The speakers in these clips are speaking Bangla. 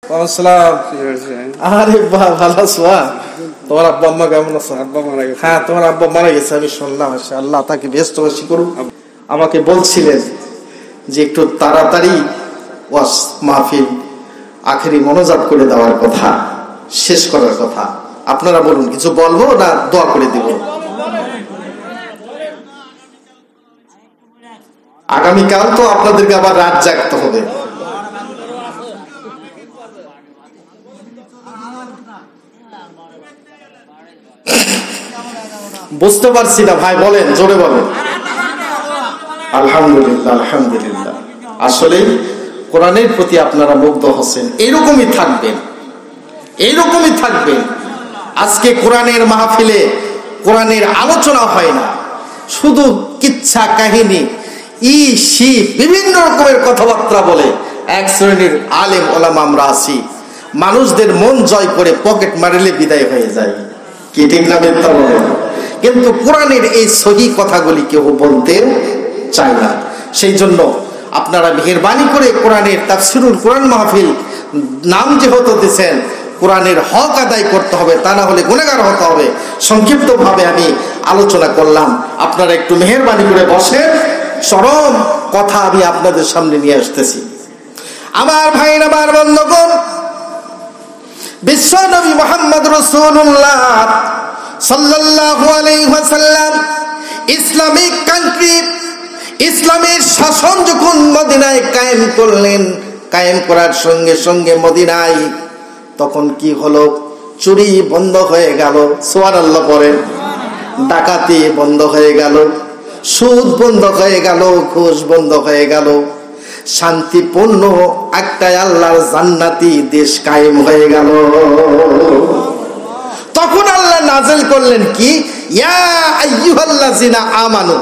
আরে বাহ, ভালো আছো? তোমার আব্বা আম্মা কেমন আছে? হ্যাঁ, তোমার আব্বা মারা গেছে আমি শুনলাম। আল্লাহ তাকে ব্যস্তবাসী করুন। আমাকে বলছিলেন যে একটু তাড়াতাড়ি ওয়াজ মাহফিল আখেরি মনোজাত করে দেওয়ার কথা, শেষ করার কথা। আপনারা বলুন, কিছু বলবো না দোয়া করে দিব? আগামীকাল তো আপনাদেরকে আবার রাত জাগতে হবে। বুঝতে পারছি না ভাই, বলেন, জোরে বলেন। আলহামদুলিল্লাহ, আলহামদুলিল্লাহ। আসলে কোরআনের প্রতি আপনারা মুগ্ধ হচ্ছেন, এইরকমই থাকবেন, এইরকমই থাকবেন। আজকে কোরআনের মাহফিলে কোরআনের আলোচনা হয় না, শুধু কিচ্ছা কাহিনী বিভিন্ন রকমের কথাবার্তা বলে এক শ্রেণীর আলেম ওলামা আমরা আছি, মানুষদের মন জয় করে পকেট মারিলে বিদায় হয়ে যায়। কি ঠিক না মিথ্যা বলেন? কিন্তু কোরআনের এই সহি কথাগুলি কেউ বলতে চায় না। সেই জন্য আপনারা মেহেরবানি করে কোরআনের তাফসিরুল কোরআন মাহফিল নাম যেহেতু দিয়েছেন, কোরআনের হক আদায় করতে হবে, তা না হলে গুনাহগার হতে হবে। সংক্ষিপ্তভাবে আমি আলোচনা করলাম, আপনারা একটু মেহেরবানি করে বসেন। চরম কথা আমি আপনাদের সামনে নিয়ে আসতেছি। আমার ভাইরা, আমার বন্ধুগণ, বিশ্ব নবী মুহাম্মদ রাসূলুল্লাহ সাল্লাল্লাহু আলাইহি ওয়াসাল্লাম ইসলামিক কান্ট্রি, ইসলামের শাসন যখন মদিনায় কায়েম করলেন, কায়েম করার সঙ্গে সঙ্গে মদিনায় তখন কি হলো? চুরি বন্ধ হয়ে গেল, সুবহানাল্লাহ পড়েন। ডাকাতি বন্ধ হয়ে গেল, সুদ বন্ধ হয়ে গেল, ঘুষ বন্ধ হয়ে গেল। শান্তিপূর্ণ একটা আল্লাহর জান্নাতি দেশ কায়েম হয়ে গেল। তখন আল্লাহ নাযিল করলেন কি? ইয়া আইয়ুহাল্লাযিনা আমানু,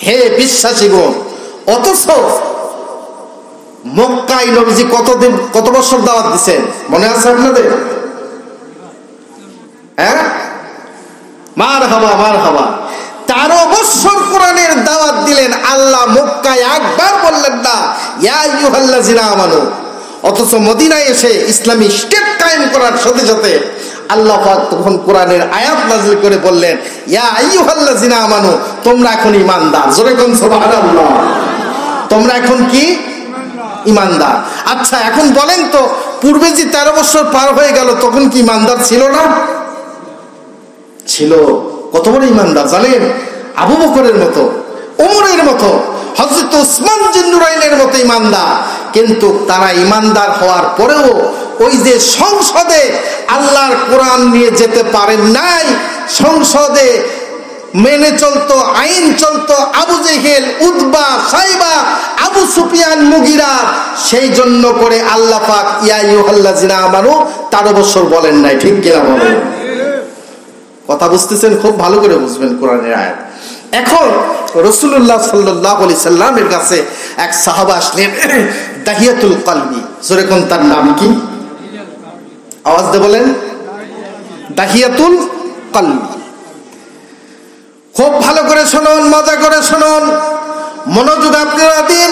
হে বিশ্বাসীগণ। অথচ মক্কায় নবীজি কত বছর দাওয়াত দিয়েছেন মনে আছে আপনাদের? হ্যাঁ, মারহাবা মারহাবা। 13 বছর কোরআনের দাওয়াত দিলেন আল্লাহ, মক্কায় একবার বললেন না ইয়া আইয়ুহাল্লাযিনা আমানু। অথচ মদিনায় এসে ইসলামী স্টেট কায়েম করার সাথে সাথে আল্লাহ পাক তখন কোরআনের আয়াত নাযিল করে বললেন ইয়া আইয়ুহাল্লাযিনা আমানু, তোমরা এখন ঈমানদার। জোরে কোন সুবহানাল্লাহ। তোমরা এখন কি? ঈমানদার। আচ্ছা, এখন বলেন তো, পূর্বে যে 13 বছর পার হয়ে গেল তখন কি ঈমানদার ছিল না? ছিল। কত বড় ঈমানদার জানেন? আবু বকরের মতো, ওমরের মতো, হযরত উসমান জিন্নুরাইনের মতো ঈমানদার। কিন্তু তারা ঈমানদার হওয়ার পরেও ওই যে সংসদে আল্লাহর কোরআন নিয়ে যেতে পারেন নাই, সংসদে মেনে চলতো, আইন চলতো আবু জেহেল, উতবা, সাইবা, আবু সুফিয়ান, মুগিরা। সেই জন্য করে আল্লাহ পাক ইয়া আইয়ুহাল্লাযিনা আমানু 13 বছর বলেন নাই। ঠিক কিনা বলেন? কথা বুঝতেছেন? খুব ভালো করে বুঝবেন কোরআনের আয়াত। এখন রাসূলুল্লাহ সাল্লাল্লাহু আলাইহি সাল্লামের কাছে এক সাহাবা আসলেন, দাহিয়াতুল কলবি। জোরে কোন, তার নাম কি? আওয়াজ দিয়ে বলেন। দাহিয়াতুল কলবি। খুব ভালো করে শুনুন, মজা করে শুনুন, মনোযোগ আপনারা দিন।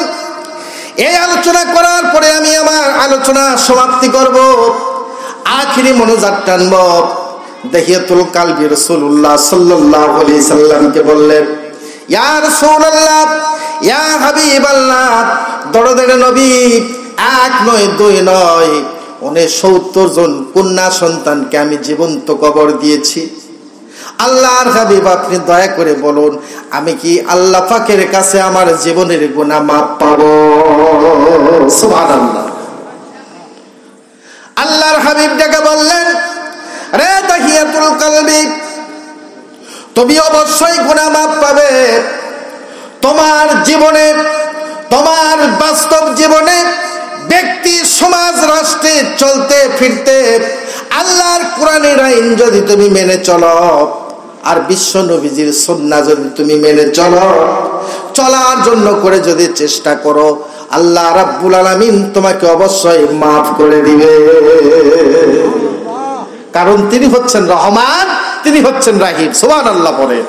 এই আলোচনা করার পরে আমি আমার আলোচনা সমাপ্তি করব, আখিরি মনোজাত টানব। দাহিয়াতুল কলবি রাসূলুল্লাহ সাল্লাল্লাহু আলাইহি সাল্লামকে বললেন, ইয়া রাসূলুল্লাহ, ইয়া হাবিবাল্লাহ, দরদের নবী, 1 নয় 2 নয় 69 জন কন্যা সন্তানকে আমি জীবন্ত কবর দিয়েছি। আল্লাহর হাবিব, আপনি দয়া করে বলুন, আমি কি আল্লাহ পাকের কাছে আমার জীবনের গুনাহ মাফ পাবো? সুবহানাল্লাহ। আল্লাহর হাবিব ডেকে বললেন, রে দাহিয়াতুল কলবি, তুমি অবশ্যই গুনাহ মাফ পাবে। তোমার জীবনে, তোমার বাস্তব জীবনে, ব্যক্তি, সমাজ, রাষ্ট্রে চলতে ফিরতে আল্লাহর কোরআনের আইন যদি তুমি মেনে চলো, আর বিশ্ব নবীজির সুন্নাহ যদি তুমি মেনে চলো, চলার জন্য করে যদি চেষ্টা করো, আল্লাহ রাব্বুল আলামিন তোমাকে অবশ্যই মাফ করে দিবে। কারণ তিনি হচ্ছেন রহমান, তিনি হচ্ছেন রাহিম। সুবহানাল্লাহ পড়ে।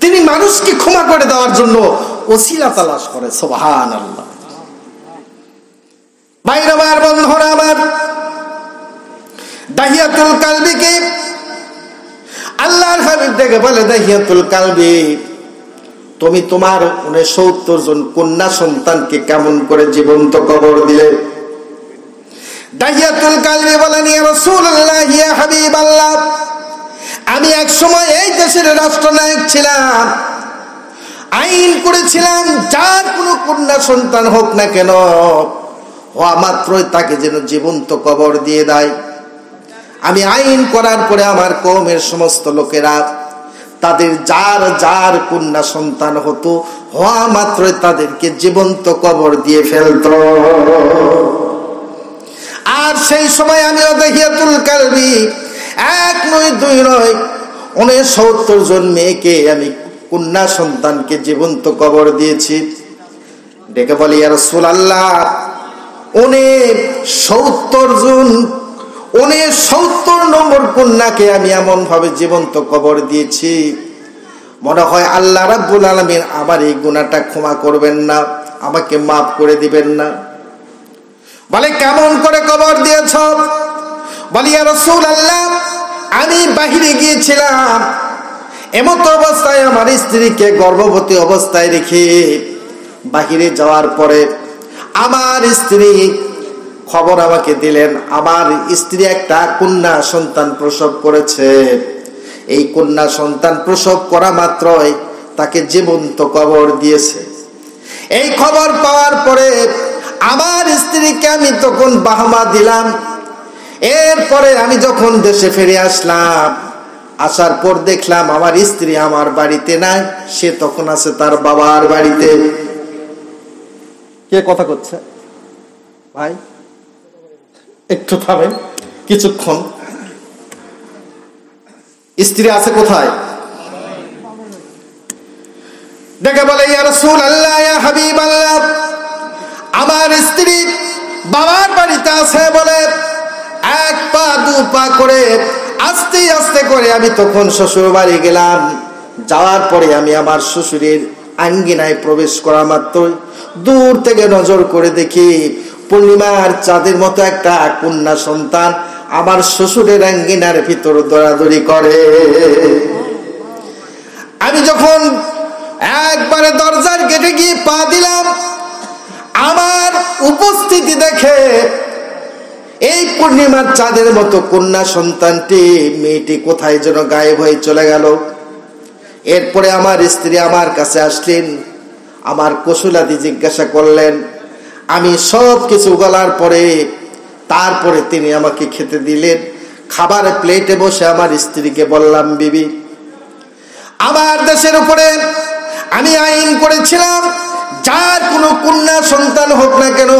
তিনি মানুষকে ক্ষমা করে দেওয়ার জন্য ওসিলা তালাশ করে। সুবহানাল্লাহ। ভাইরা আমার, বন্ধুরা আমার, ডেকে বলে, দাহিয়াতুল কালবি, তুমি তোমার 69 জন কন্যা সন্তানকে কেমন করে জীবন্ত কবর দিলে? দাহিয়াতুল কালবি বলেন, ইয়া রাসূলুল্লাহ, ইয়া হাবিবাল্লাহ, আমি এক সময় এই দেশের রাষ্ট্রনায়ক ছিলাম, আইন করেছিলাম যার কোনো কন্যা সন্তান হোক না কেন, হওয়া মাত্রই তাকে যেন জীবন্ত কবর দিয়ে দেয়। আমি আইন করার পরে আমার কওমের সমস্ত লোকেরা তাদের যার যার কন্যা সন্তান হতো, হওয়া মাত্রই তাদেরকে জীবন্ত কবর দিয়ে ফেলত। আর সেই সময় আমিও দাহিয়াতুল কালবি 1 নয় 2 নয় 69 জন মেয়েকে আমি কন্যা সন্তানকে জীবন্ত কবর দিয়েছি। ডেকে বলি, ইয়া রাসূলুল্লাহ, 69 নম্বর কন্যাকে আমি এমন ভাবে জীবন্ত কবর দিয়েছি, মনে হয় আল্লাহ রাব্বুল আলামিন আমার এই গুনাহটা ক্ষমা করবেন না, আমাকে মাফ করে দিবেন না। বলে, কেমন করে কবর দিয়েছ? বলি, ইয়া রাসূলুল্লাহ, আমি বাহিরে গিয়েছিলাম, এমত অবস্থায় আমার স্ত্রীকে গর্ভবতী অবস্থায় রেখে বাহিরে যাওয়ার পরে আমার স্ত্রী খবর আমাকে দিলেন, আমার স্ত্রী একটা কন্যা সন্তান প্রসব করেছে। এই কন্যা সন্তান প্রসব করা মাত্রই তাকে জীবন্ত কবর দিয়েছে। এই খবর পাওয়ার পরে আমার স্ত্রীকে আমি তখন বাহমা দিলাম। এরপরে আমি যখন দেশে ফিরে আসলাম, আসার পর দেখলাম আমার স্ত্রী আমার বাড়িতে নাই, সে তখন আছে তার বাবার বাড়িতে। কে কথা করছে ভাই? একটু থামেন কিছুক্ষণ। স্ত্রী আছে কোথায়? ডেকে বলে, ইয়া রাসূলুল্লাহ, ইয়া হাবিবাল্লাহ, আমার স্ত্রী বাবার বাড়িতে আছে। বলে 1 পা 2 পা করে আস্তে আস্তে করে আমি তখন শ্বশুর বাড়ি গেলাম। যাওয়ার পরে আমি আমার শ্বশুরের আঙ্গিনায় প্রবেশ করা মাত্রই দূর থেকে নজর করে দেখি পূর্ণিমার চাঁদের মতো একটা কন্যা সন্তান আমার শ্বশুরের আঙ্গিনার ভিতর দৌড়াদৌড়ি করে। আমি যখন একবারে দরজার গেটে গিয়ে পা দিলাম, আমার উপস্থিতি দেখে এই পূর্ণিমার চাঁদের মতো কন্যা সন্তানটি, মেয়েটি কোথায় যেন গায়েব হয়ে চলে গেল। এরপরে আমার স্ত্রী আমার কাছে আসলেন, আমার কসুলাদি জিজ্ঞাসা করলেন। আমি সব কিছু বলার পরে তারপরে তিনি আমাকে খেতে দিলেন। খাবার প্লেটে বসে আমার স্ত্রীকে বললাম, বিবি, আমার দেশের উপরে আমি আইন করেছিলাম যার কোনো কন্যা সন্তান হোক না কেন,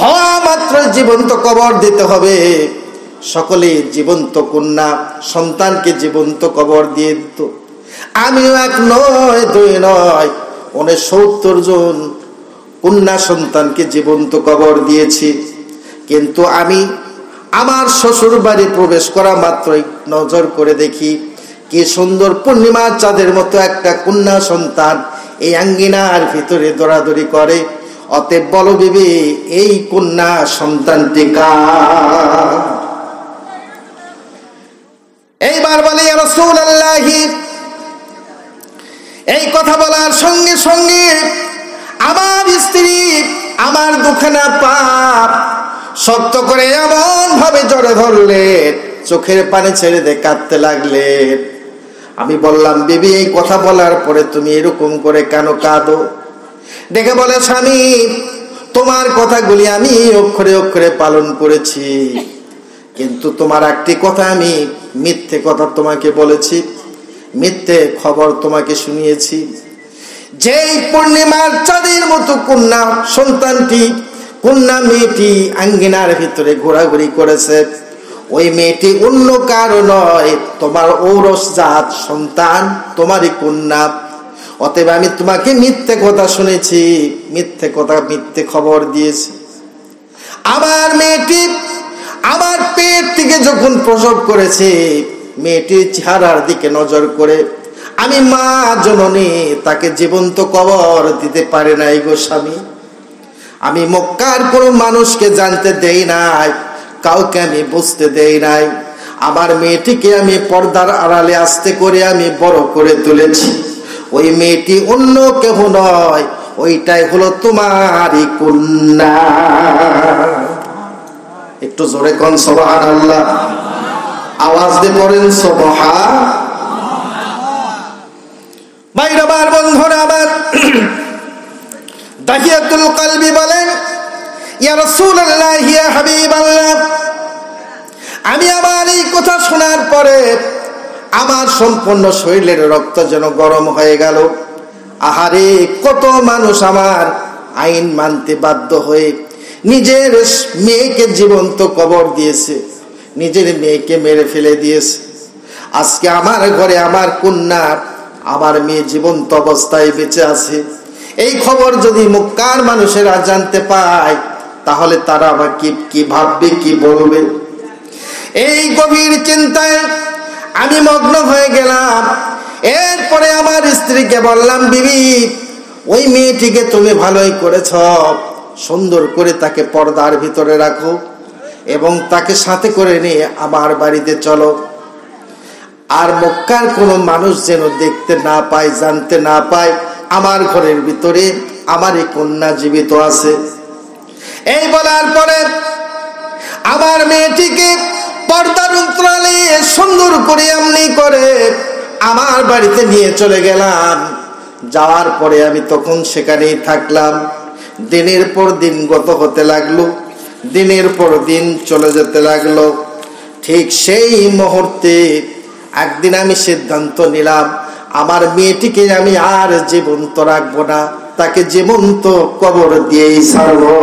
হওয়া মাত্র জীবন্ত কবর দিতে হবে। সকলে জীবন্ত কন্যা সন্তানকে জীবন্ত কবর দিয়ে দিত। আমিও 1 নয় 2 নয় 69 জন কন্যা সন্তানকে জীবন্ত কবর দিয়েছি। কিন্তু আমি আমার শ্বশুর বাড়ি প্রবেশ করা মাত্রই নজর করে দেখি কি সুন্দর পূর্ণিমার চাঁদের মতো একটা কন্যা সন্তান এই আঙ্গিনার ভিতরে দৌড়াদৌড়ি করে। অতএব বলো বিবি, এই কন্যা সন্তানটি কার? এইবার বলে, ইয়া রাসূলুল্লাহ, এই কথা বলার সঙ্গে সঙ্গে আমার স্ত্রী আমার দুখানা পাপ শক্ত করে এমন ভাবে জড়ে ধরলেন, চোখের পানি ছেড়ে দিয়ে কাঁদতে লাগলেন। আমি বললাম, বিবি, এই কথা বলার পরে তুমি এরকম করে কেন কাঁদো? দেখে বলে, স্বামী, তোমার কথাগুলি আমি অক্ষরে অক্ষরে পালন করেছি, কিন্তু তোমার একটি কথা আমি মিথ্যে কথা তোমাকে বলেছি, মিথ্যে খবর তোমাকে শুনিয়েছি। যেই পূর্ণিমার চাঁদের মতো কন্যা সন্তানটি, কন্যা মেয়েটি আঙ্গিনার ভিতরে ঘোরাঘুরি করেছে, ওই মেয়েটি অন্য কারো নয়, তোমার ঔরসজাত সন্তান, তোমারই কন্যা। অতএব আমি তোমাকে মিথ্যে কথা শুনেছি, মিথ্যে কথা, মিথ্যে খবর দিয়েছি। আমার মেয়েটি আমার পেট থেকে যখন প্রসব করেছে, মেয়েটির চেহারার দিকে নজর করে আমি মা জননী তাকে জীবন্ত কবর দিতে পারি নাই গো স্বামী। আমি মক্কার কোনো মানুষকে জানতে দেই নাই, কাউকে আমি বুঝতে দেই নাই। আমার মেয়েটিকে আমি পর্দার আড়ালে আস্তে করে আমি বড় করে তুলেছি। ওই মেয়েটি অন্য কেউ নয়, ওইটাই হলো তোমারই কন্যা। একটু জোরে কোন সুবহানাল্লাহ, আওয়াজ দিয়ে পড়েন সুবহান। ভাইরা আমার, বন্ধুরা আমার, দাহিয়াতুল কলবি বলেন, ইয়া রাসূলুল্লাহ, ইয়া হাবিবাল্লাহ, আমি আমার এই কথা শোনার পরে আমার সম্পূর্ণ শরীরের রক্ত যেন গরম হয়ে গেল। আহারে, কত মানুষ আমার আইন মানতে বাধ্য হয়ে নিজের মেয়েকে জীবন্ত কবর দিয়েছে, নিজের মেয়েকে মেরে ফেলে দিয়েছে। আজকে আমার ঘরে আমার কন্যা, আমার মেয়ে জীবন্ত অবস্থায় বেঁচে আছে। এই খবর যদি মক্কার মানুষেরা জানতে পায়, তাহলে তারা আমাকে কি ভাববে, কি বলবে? এই গভীর চিন্তায় আমি মগ্ন হয়ে গেলাম। এরপরে আমার স্ত্রীকে বললাম, বিবি, ওই মেয়েটিকে তুমি ভালোই করেছ, সুন্দর করে তাকে পর্দার ভিতরে রাখো এবং তাকে সাথে করে নিয়ে আমার বাড়িতে চলো। আর মক্কার কোনো মানুষ যেন দেখতে না পায়, জানতে না পায় আমার ঘরের ভিতরে আমার এই কন্যা জীবিত আছে। এই বলার পরে আমার মেয়েটিকে পর্দার অন্তরালে সুন্দর করে এমনি করে আমার বাড়িতে নিয়ে চলে গেলাম। যাওয়ার পরে আমি তখন সেখানেই থাকলাম। দিনের পর দিন গত হতে লাগলো, দিনের পর দিন চলে যেতে লাগলো। ঠিক সেই মুহূর্তে একদিন আমি সিদ্ধান্ত নিলাম, আমার মেয়েটিকে আমি আর জীবন্ত রাখবো না, তাকে জীবন্ত কবর দিয়েই ছাড়বো।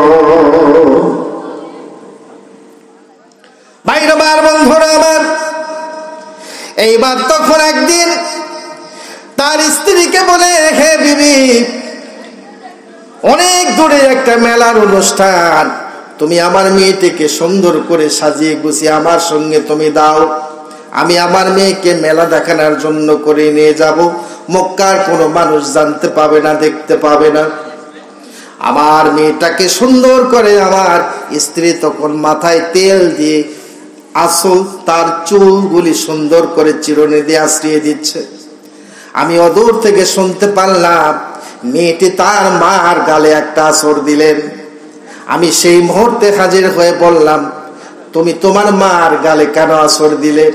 ভাইরা আমার, বন্ধুরা আমার, এইবার তখন একদিন তার স্ত্রীকে বলে, হে বিবি, অনেক দূরে একটা মেলার অনুষ্ঠান, তুমি আমার মেয়েটিকে সুন্দর করে সাজিয়ে গুছিয়ে আমার সঙ্গে তুমি দাও। আমি আমার মেয়েকে মেলা দেখানোর জন্য করে নিয়ে যাব, মক্কার কোনো মানুষ জানতে পাবে না, দেখতে পাবে না। আমার মেয়েটাকে সুন্দর করে আমার স্ত্রী তখন মাথায় তেল দিয়ে আসল তার চুলগুলি সুন্দর করে চিরুনি দিয়ে আশ্রিয়ে দিচ্ছে। আমি অদূর থেকে শুনতে পারলাম মেয়েটি তার মার গালে একটা আসর দিলেন। আমি সেই মুহূর্তে হাজির হয়ে বললাম, তুমি তোমার মার গালে কেন আসর দিলে?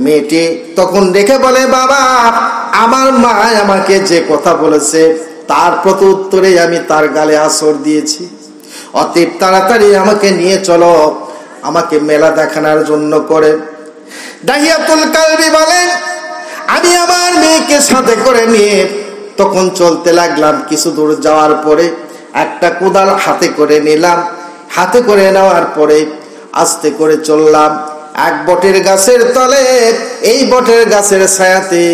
মেয়েটি তখন দেখে বলে, বাবা, আমার মা আমাকে যে কথা বলেছে তার প্রতি উত্তরে আমি তার গালে আসর দিয়েছি। অতি তাড়াতাড়ি আমাকে নিয়ে চলো, আমাকে মেলা দেখানোর জন্য করে। দাহিয়াতুল কলবি বলেন, আমি আমার মেয়েকে সাথে করে নিয়ে তখন চলতে লাগলাম। কিছু দূর যাওয়ার পরে একটা কোদাল হাতে করে নিলাম। হাতে করে নেওয়ার পরে আস্তে করে চললাম এক বটের গাছের তলে। এই বটের গাছের ছায়াতে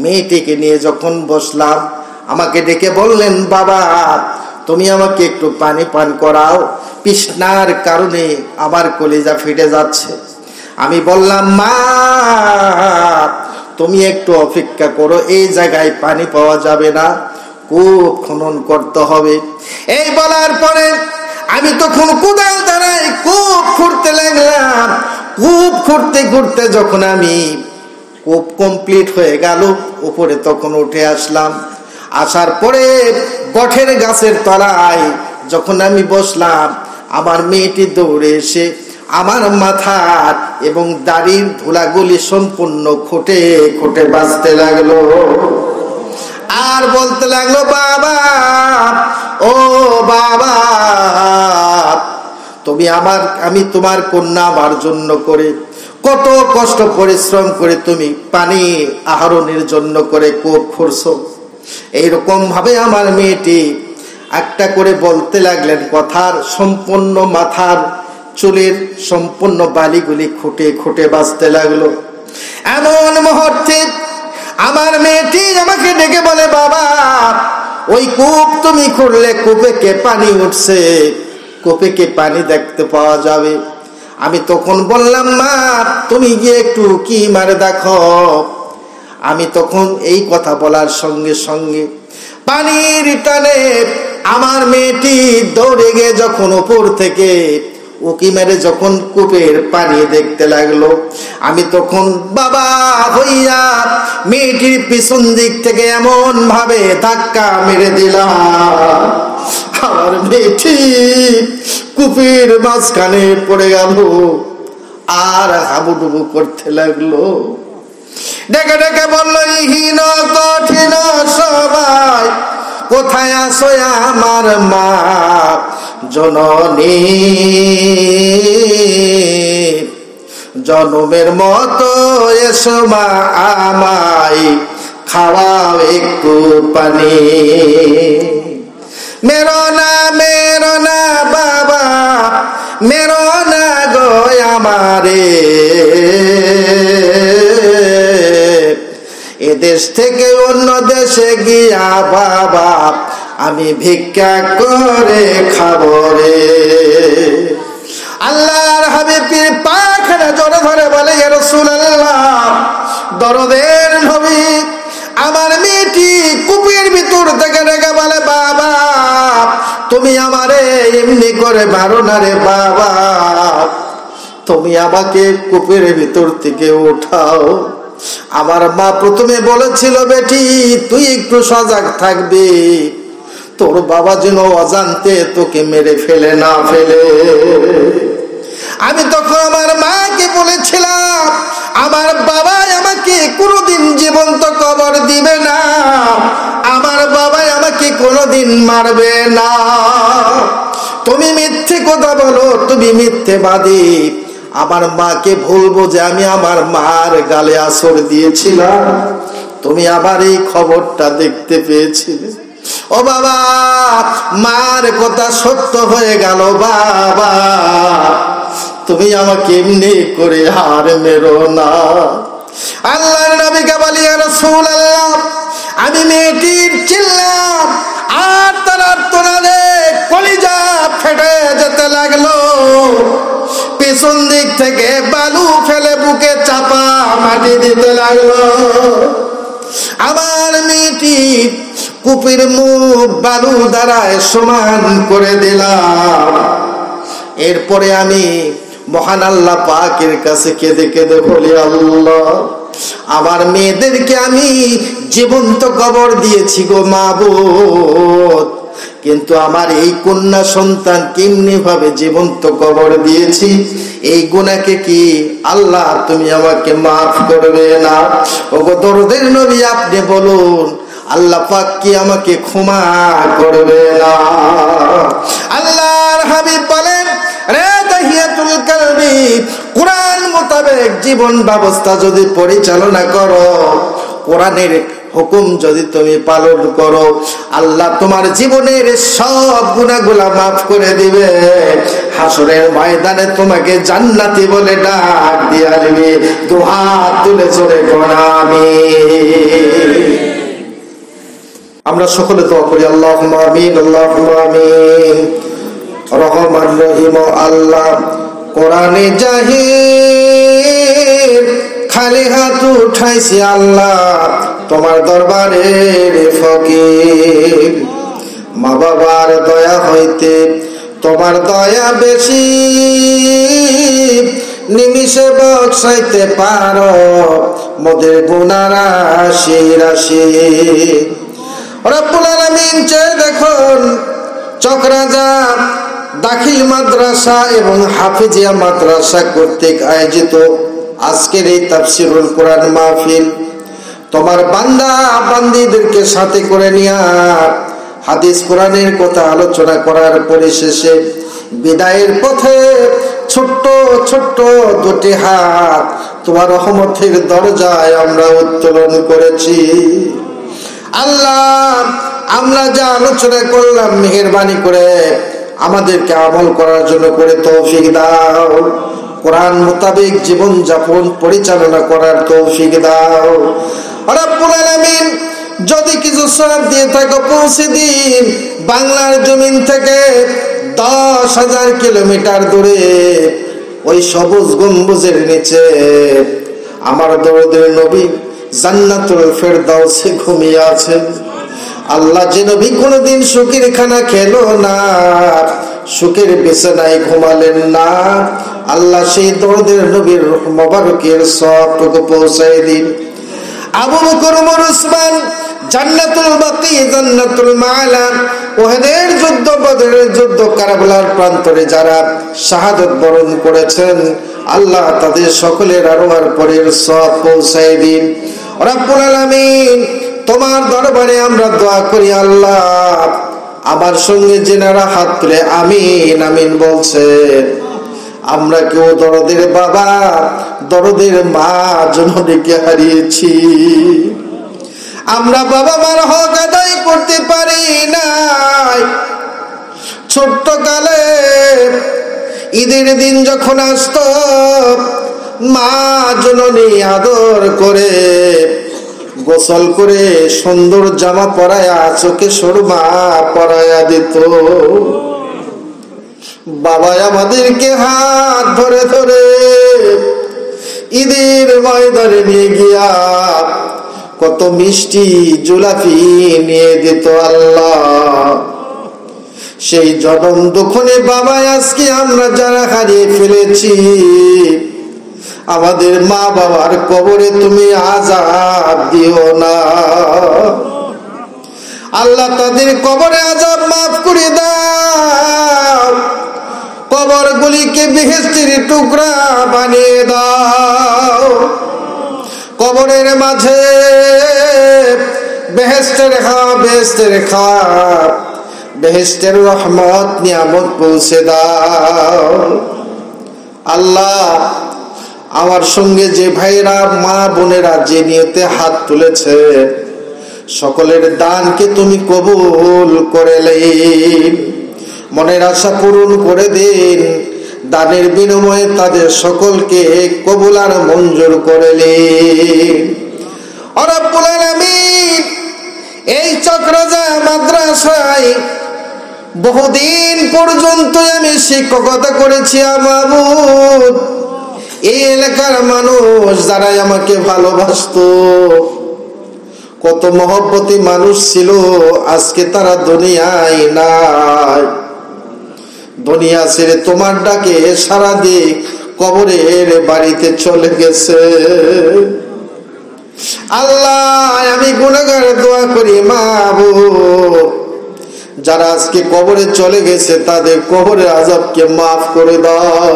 মেয়েটিকে নিয়ে যখন বসলাম, আমাকে ডেকে বললেন, বাবা, তুমি আমাকে একটু পানি পান করাও, তৃষ্ণার কারণে আমার কলিজা ফেটে যাচ্ছে। আমি বললাম, মা, তুমি একটু অপেক্ষা করো, এই জায়গায় পানি পাওয়া যাবে না, কূপ খনন করতে হবে। এই বলার পরে আমি তখন কোদাল দ্বারাই কূপ খুঁড়তে লাগলাম। কূপ খুঁড়তে খুঁড়তে যখন আমি কূপ কমপ্লিট হয়ে গেল, উপরে তখন উঠে আসলাম। আসার পরে বটের গাছের তলায় যখন আমি বসলাম, আমার মেয়েটি দৌড়ে এসে আমার মাথার এবং দাড়ির ধুলাগুলি সম্পূর্ণ খুঁটে খুঁটে বাঁচতে লাগলো আর বলতে লাগলো, বাবা, ও বাবা, তুমি আমি তোমার কন্যা আমার জন্য করে কত কষ্ট পরিশ্রম করে তুমি পানি আহরণের জন্য করে কূপ খুঁড়ছো। এইরকম ভাবে আমার মেয়েটি একটা করে বলতে লাগলেন কথার সম্পূর্ণ মাথার চুলের সম্পূর্ণ বালিগুলি খুঁটে খুঁটে বাঁচতে লাগলো। এমন মুহূর্তে আমার মেয়েটি আমাকে ডেকে বলে, বাবা, ওই কূপ তুমি খুঁড়লে কূপে কে পানি উঠছে, কূপে কে পানি দেখতে পাওয়া যাবে। আমি তখন বললাম, মা, তুমি গিয়ে একটু কি মারে দেখো। আমি তখন এই কথা বলার সঙ্গে সঙ্গে পানির টানে আমার মেয়েটি দৌড়ে গিয়ে যখন উপর থেকে উকি মেরে যখন কূপের পানি দেখতে লাগলো, আমি তখন বাবা হইয়া মেয়েটির পিছন দিক থেকে এমন ভাবে ধাক্কা মেরে দিলাম, আমার মেয়েটি কূপের মাঝখানে পড়ে গেল আর হাবুডুবু করতে লাগলো। ডেকে ডেকে বলল, হীন কঠিন সবাই কোথায় আসো আমার মা জননী, জনমের মতো এসো মা আমায় খাওয়াও একটু পানি। মেরো না বাবা, মেরো না গো আমারে, এদেশ থেকে অন্য দেশে গিয়া বাবা আমি ভিক্ষা করে খাবো রে। আল্লাহর হাবিবের পাখানা জোরে ধরে বলে, ইয়া রাসূলুল্লাহ, দরদের নবী, আমার মেয়েটি কূপের ভিতর থেকে ডেকে বলে, বাবা তুমি আমারে এমনি করে মারো না রে বাবা, তুমি আমাকে কূপের ভিতর থেকে উঠাও। আমার মা প্রথমে বলেছিল, বেটি তুই একটু সজাগ থাকবি, তোর বাবা যেন অজান্তে তোকে মেরে ফেলে না ফেলে। আমি তখন আমার মাকে বলেছিলাম, আমার বাবা আমাকে কোনোদিন জীবন্ত কবর দিবে না, আমার বাবা আমাকে কোনোদিন মারবে না। তুমি মিথ্যে কথা বলো, তুমি মিথ্যেবাদী। আমার মাকে বলবো যে আমি আমার মার গালে আছর দিয়েছিলাম, তুমি আবার এই খবরটা দেখতে পেয়েছিলে। ও বাবা, মার কথা সত্য হয়ে গেল বাবা, তুমি আমাকে এমনি করে হার মেরো না। আল্লাহর নবীকে বলি, ইয়া রাসূলুল্লাহ, আমি মেয়েটির চিল্লাম আর তার আর্তনাদে কলিজা ফেটে যেতে লাগলো। পিছন দিক থেকে বালু ফেলে বুকে চাপা মাটি দিতে লাগলো। আমার মেয়েটি কূপের মুখ বালু দ্বারা সমান করে দিলাম। এরপরে আমি মহান আল্লাহ পাকের কাছে কেঁদে কেঁদে বলি, আল্লাহ আমার মেয়েদেরকে আমি জীবন্ত কবর দিয়েছি গো মাবুদ, কিন্তু আমার এই কন্যা সন্তান কেমনি ভাবে জীবন্ত কবর দিয়েছি, এই গুনাহকে কি আল্লাহ তুমি আমাকে মাফ করবে না? ওগো দরদের নবী, আপনি বলুন আল্লাহ পাক কি আমাকে ক্ষমা করবে না? আল্লাহর হাবিব বলেন, রে তাহিয়াতুল কলবি, কোরআন মোতাবেক জীবন ব্যবস্থা যদি পরিচালনা করো, কোরআনের হুকুম যদি তুমি পালন করো, আল্লাহ তোমার জীবনের সব গুনাহগুলা মাফ করে দিবে। হাসরের ময়দানে তোমাকে জান্নাতি বলে ডাক দিয়ে আসবে। দুহাত তুলে জোরে পড়ো আমিন। আমরা সকলে দোয়া করি, আল্লাহুম্মা আমিন, আল্লাহুম্মা আমিন। রহমান রহিম আল্লাহ, কোরআনে জাহির খালি হাত উঠাইছি আল্লাহ তোমার দরবারে রে ফকির। মা বাবার দয়া হইতে তোমার দয়া বেশি, নিমিষে বক্সাইতে পারো মোদের গুনাহ রাশি রাশি। রব্বুল আলামিন চেয়ে দেখুন, চকরাজা দাখিল মাদ্রাসা এবং হাফিজিয়া মাদ্রাসা কর্তৃক আয়োজিত আজকের এই তাফসীরুল কোরআন মাহফিল, তোমার বান্দা বান্দীদেরকে সাথে করে নিয়ে হাদিস কোরআনের কথা আলোচনা করার পরিশেষে বিদায়ের পথে ছোট্ট ছোট্ট দুটি হাত তোমার রহমতের দরজায় আমরা উত্তোলন করেছি। আল্লাহ, আমরা যা আলোচনা করলাম মেহেরবানি করে আমাদেরকে আমল করার জন্য করে তৌফিক দাও। কোরআন মোতাবেক জীবন যাপন পরিচালনা করার তৌফিক দাও রব্বুল আলামিন। যদি কিছু সওয়াব দিয়ে থাকো পৌঁছে দিন। বাংলার জমিন থেকে 10,000 কিলোমিটার দূরে ওই সবুজ গম্বুজের নিচে আমার দরদের নবী জান্নাতুল ফেরদাউসে ঘুমিয়ে আছেন। আল্লাহ যে নবী কোনদিন শুকির খানা খেলো না, সুখের বিছানায় ঘুমালেন না, আল্লাহ সেই দরদের নবীর রূহ মোবারকের সওয়াবটুকু পৌঁছায় দিন। আবু বকর ওমর উসমান জান্নাতুল বাকি, জান্নাতুল মাআলা, উহুদের যুদ্ধ, বদরের যুদ্ধ, কারবালার প্রান্তরে যারা শাহাদাত বরণ করেছেন, আল্লাহ তাদের সকলের আরওয়ার পরের সওয়াব পৌঁছায় দিন। রব্বুল আলামিন, তোমার দরবারে আমরা দোয়া করি, আল্লাহ আমার সঙ্গে যেনারা হাত তুলে আমিন আমিন বলছে, আমরা কেউ দরদের বাবা, দরদের মা জননীকে হারিয়েছি। আমরা বাবা মার হক আদায় করতে পারি নাই। ছোট্ট কালে ঈদের দিন যখন আসতো, মা জননী আদর করে গোসল করে সুন্দর জামা পরায়া, চোখে সুরমা পরায়া দিত। বাবা আমাদেরকে হাত ধরে ধরে ঈদের ময়দানে নিয়ে গিয়া কত মিষ্টি জুলাফি নিয়ে দিত। আল্লাহ, সেই জনম দুঃখনে বাবা আজকে আমরা যারা হারিয়ে ফেলেছি, আমাদের মা বাবার কবরে তুমি আযাব দিও না। আল্লাহ তাদের কবরে আযাব মাফ করে দাও, কবর গুলিকে বেহেশতের টুকরা বানিয়ে দাও। কবরের মাঝে বেহেশতের খাওয়া, বেহেশতের খাওয়া, বেহেশতের রহমত নিয়ামত পৌঁছে দাও। আল্লাহ, আমার সঙ্গে যে ভাইরা মা বোনেরা যে নিয়তে হাত তুলেছে, সকলের দানকে তুমি কবুল করে নিন, মনের আশা পূরণ করে দিন। দানের বিনিময়ে তাদের সকলকে কবুল আর মঞ্জুর করে নিন। রব্বুল আলামিন, এই চক্রজা মাদ্রাসায় বহুদিন পর্যন্ত আমি শিক্ষকতা করেছি। মাবুদ, এই এলাকার মানুষ যারা আমাকে ভালোবাসতো, কত মহব্বতী মানুষ ছিল, আজকে তারা দুনিয়ায় নাই। দুনিয়া ছেড়ে তোমার ডাকে সারা দিক কবরের বাড়িতে চলে গেছে। আল্লাহ, আমি গুনাহগার দোয়া করি, মাবুদ, যারা আজকে কবরে চলে গেছে তাদের কবরের আযাবকে মাফ করে দাও।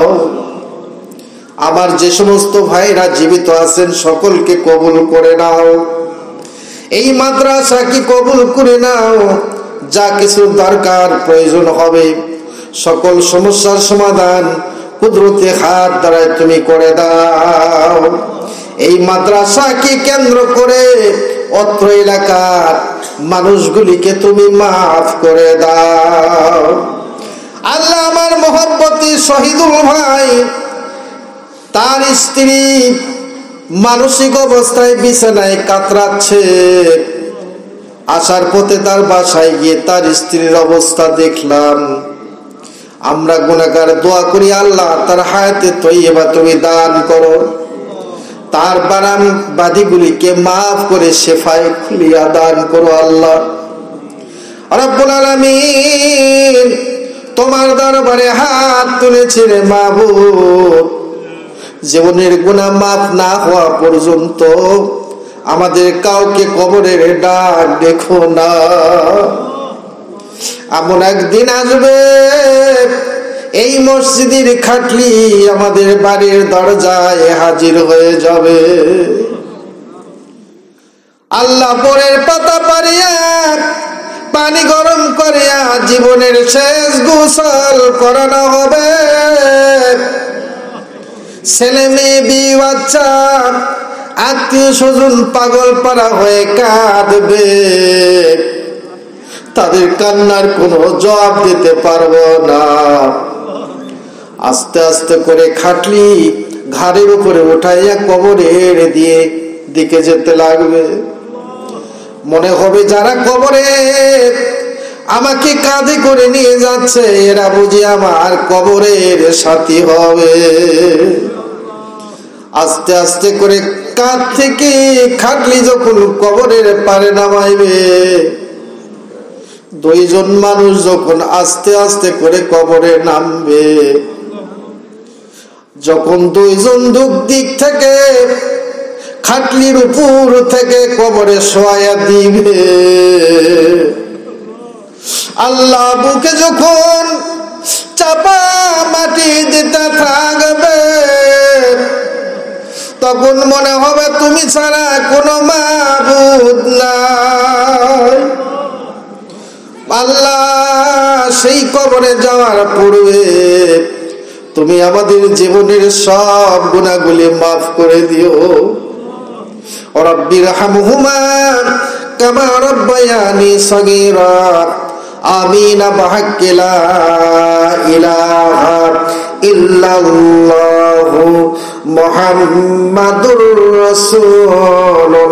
আমার যে সমস্ত ভাইরা জীবিত আছেন সকলকে কবুল করে নাও। এই মাদ্রাসা কি কবুল করে নাও। যা কিছু দরকার প্রয়োজন হবে, সকল সমস্যার সমাধান কুদরতে হাত দ্বারা তুমি করে দাও। এই মাদ্রাসাকে কেন্দ্র করে অত্র এলাকার মানুষগুলিকে তুমি মাফ করে দাও। আল্লাহ, আমার মহব্বতী শহীদুল ভাই, তার স্ত্রী মানসিক অবস্থায় বিছানায় কাতরাচ্ছে। আসার পথে তার বাসায় গিয়ে তার স্ত্রীর অবস্থা দেখলাম। আমরা গুনাহগার দোয়া করি, আল্লাহ তার হায়াতে তৈয়বা তুমি দান করো, তার বাদিগুলিকে মাফ করে শেফায়ে খুলিয়া দান করো। আল্লাহ রব্বুল আলামিন, তোমার দরবারে হাত তুলেছি রে মাবুদ, জীবনের গুনাহ মাফ না হওয়া পর্যন্ত আমাদের কাউকে কবরের ডাক দেখো না। এমন একদিন আসবে এই মসজিদের খাটলি আমাদের বাড়ির দরজায় হাজির হয়ে যাবে। আল্লাহ পরের পাতা পারিয়া পানি গরম করিয়া জীবনের শেষ গোসল করানো হবে। ছেলে মেয়ে বিয়ে বাচ্চা আত্মীয় স্বজন পাগল পাড়া হয়ে কাঁদবে, তাদের কান্নার কোনো জবাব দিতে পারবো না। আস্তে আস্তে করে খাটলি ঘাড়ের উপরে উঠাইয়া কবরের দিকে যেতে লাগবে। মনে হবে যারা কবরে আমাকে কাঁধে করে নিয়ে যাচ্ছে, এরা বুঝি আমার কবরের সাথী হবে। আস্তে আস্তে করে কাঁধ থেকে খাটলি যখন কবরের পারে নামাইবে, দুইজন মানুষ যখন আস্তে আস্তে করে কবরে নামবে, যখন দুইজন দিক থেকে খাটলির উপর থেকে কবরে শোয়া দিবে, আল্লাহ বুকে যখন চাপা মাটি দিতে থাকবে, তখন মনে হবে তুমি ছাড়া কোনো মাবুদ নাই। আল্লাহ সেই কবরে যাওয়ার পূর্বে তুমি আমাদের জীবনের সব গুনাহগুলি মাফ করে দিও। রব্বিরহামহুমা কামা রাব্বায়ানি সগীরা। আমিন বিহাক্কি লা ইলাহা ইল্লাল্লাহু মুহাম্মাদুর রাসূলুল্লাহ।